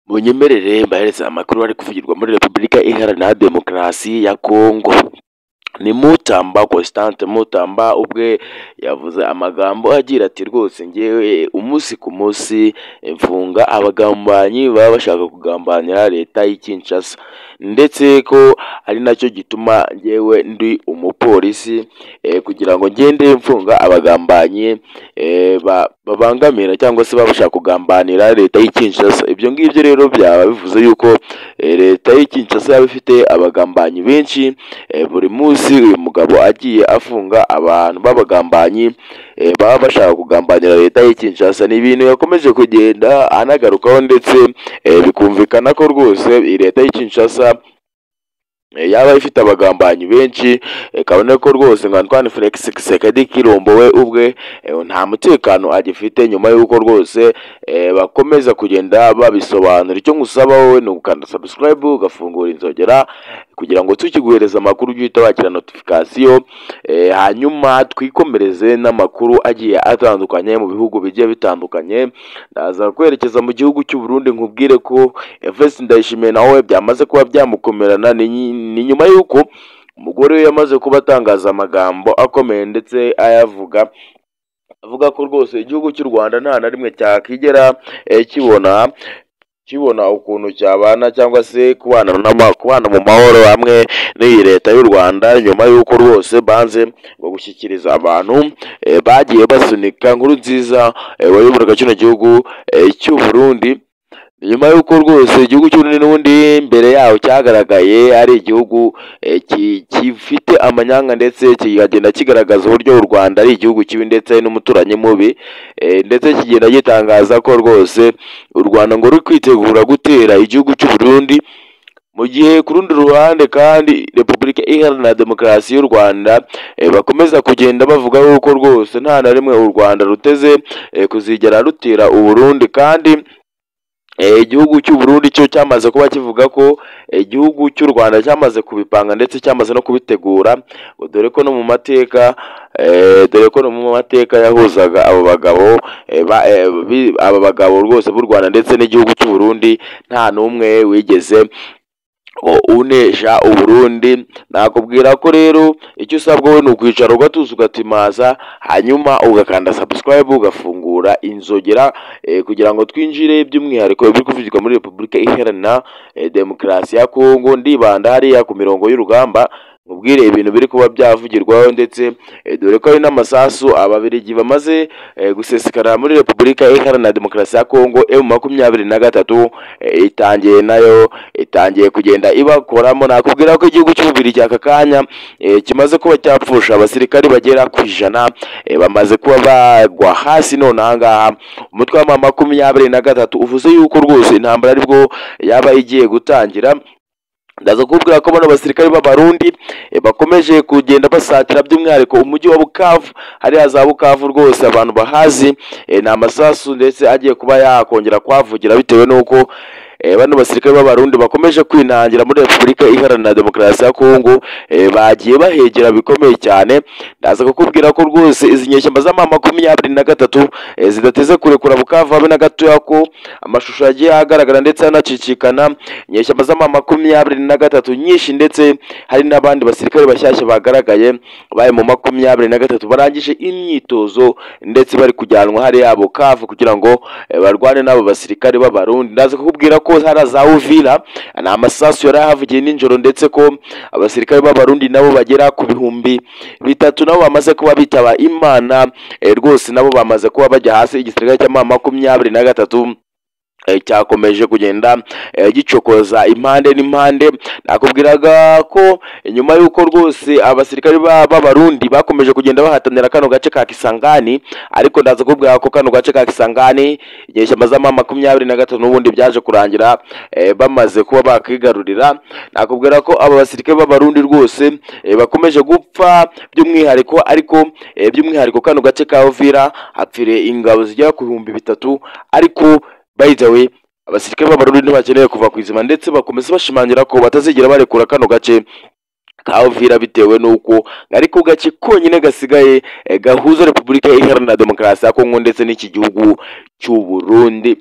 Munyemerere mbahereza amakuru ari kuvugirwa muri Repubulika Iharanira Demokarasi ya Kongo. Ni Mutamba Constante Mutamba ubwe yavuze amagambo agira ati rwose ngewe umunsi ku munsi mfunga abagambanyi baba bashaka kugambanira leta y'i Kinshasa, ndetse ko ari nacyo gituma ngewe ndi umupolisi kugira ngo ngende mfunga abagambanyi babangamira cyangwa se bashaka kugambanira leta y'i Kinshasa. Ibyo ngibyo rero byaba bivuze yuko leta y'i Kinshasa yaba ifite abagambanyi benshi. Buri munsi uyu mugabo agiye afunga abantu b'abagambanyi baba bashaka kugambanira leta y'i Kinshasa. Ni ibintu yakomeje kugenda anagarukaho, ndetse bikumvikana ko rwose leta y'i Kinshasa yaba ifite abagambanyi benshi, kabone ko rwose nka Antoine Felix Tshisekedi Tshilombo we ubwe nta mutekano agifite, nyuma y'uko rwose bakomeza kugenda babisobanura. Icyo ngusaba wowe ni ugukanda subscribe ugafungura inzogera kugira ngo tukiguhereza amakuru ujye uhita wakira notification, hanyuma twikomereze n'amakuru agiye atandukanye mu bihugu bigiye bitandukanye. Ndaza kwerekeza mu gihugu cy'u Burundi nkubwire ko Evariste Ndayishimiye nawe byamaze kuba byamukomerana. Ni nyuma y'uko umugore we yamaze kuba atangaza amagambo akomeye ndetse avuga ko rwose igihugu cy'u Rwanda nta na rimwe cyakigera kibona ukuntu cyabana cyangwa se kubana mu mahoro hamwe n'iyi leta y'u Rwanda, nyuma y'uko rwose banze ngo gushyikiriza abantu bagiye basunika Nkurunziza wayoboraga kino gihugu cy'u Burundi. Nyuma y'uko rwose igihugu cy'Uburundi n'ubundi mbere yaho cyagaragaye ari igihugu gifite amanyanga, ndetse kikagenda kigaragaza uburyo u Rwanda ari igihugu kibi ndetse n'umuturanyi mubi, ndetse kigenda gitangaza ko rwose u Rwanda ngo ruri kwitegura gutera igihugu cy'u Burundi, mu gihe ku rundi ruhande kandi Repubulika Iharanira Demokarasi y'u Rwanda bakomeza kugenda bavuga yuko rwose nta na rimwe u Rwanda ruteze kuzigera rutera u Burundi. kandi igihugu cy'u Burundi cyo cyamaze kuba kivuga ko igihugu cy'u Rwanda cyamaze kubipanga ndetse cyamaze no kubitegura, dore ko no mu mateka yahuzaga abo bagabo rwose b'u Rwanda ndetse n'igihugu cy'u Burundi nta n'umwe wigeze unesha u Burundi. Nakubwira ko rero icyo usabwa we ni ukwicara ugatuza ugatimaza, hanyuma ugakanda subscribe ugafungura inzogera kugira ngo twinjire by'umwihariko biri kuvugirwa muri Repubulika Iharanira Demokarasi ya Kongo. Ndibanda hariya ku mirongo y'urugamba mubwire ibintu biri kuba byavugirwaho, ndetse dore ko ari n'amasasu ababiligi bamaze gusesekara muri Repubulika Iharanira Demokarasi ya Kongo. M23 itangiye kugenda ibakoramo. Nakubwira ko igihugu cy'Ububiligi aka kanya kimaze kuba cyapfusha abasirikari bagera ku 100 bamaze kuba bagwa hasi. None ahangaha umutwe wa M23 uvuze yuko rwose intambara aribwo yaba igiye gutangira. Ndaza kubwira ko bano basirikari b'abarundi bakomeje kugenda basatira by'umwihariko umujyi wa Bukavu. Hariya za Bukavu rwose abantu bahazi ni amasasu ndetse agiye kuba yakongera kwavugira, bitewe n'uko bano basirikare b'abarundi bakomeje kwinangira muri Repubulika Iharanira Demokarasi ya Kongo, bagiye bahegera bikomeye cyane. Ndaza kukubwira ko rwose izi nyeshyamba za M23 zidateze kurekura Bukavu habe na gatoya, ko amashusho yagiye agaragara ndetse anacicikana. Nyeshyamba za M23 nyinshi, ndetse hari n'abandi basirikare bashyashya bagaragaye baye mu 23 barangije imyitozo ndetse bari kujyanwa hariya Bukavu kugira ngo barwane n'abo basirikare b'abarundi. Ndaza kukubwira ko hara za Uvira ni amasasu yari ahavugiye nijoro, ndetse ko abasirikare b'abarundi nabo bagera ku 3,000 nabo bamaze kuba bitaba Imana. Rwose nabo bamaze kuba bajya hasi. Igisirikare cya M23 cyakomeje kugenda gicokoza impande n'impande. Nakubwiraga ko nyuma y'uko rwose abasirikare b'abarundi bakomeje kugenda bahatanira kano gace ka Kisangani, ariko ndaza kubwira ko kano gace ka Kisangani inyeshyamba za M23 n'ubundi byaje kurangira bamaze kuba bakigarurira. Nakubwira ko aba basirikare b'abarundi rwose bakomeje gupfa by'umwihariko kano gace ka Uvira hapfire ingabo zigera ku 3,000, ariko by the way abasirikare b'abarundi ntibakeneye kuva ku izima, ndetse bakomeza bashimangira ko batazigera barekura kano gace ka Uvira, bitewe n'uko ariko gace konyine gasigaye gahuza Repubulika Iharanira Demokarasi ya Kongo ndetse n'iki gihugu cy'u Burundi.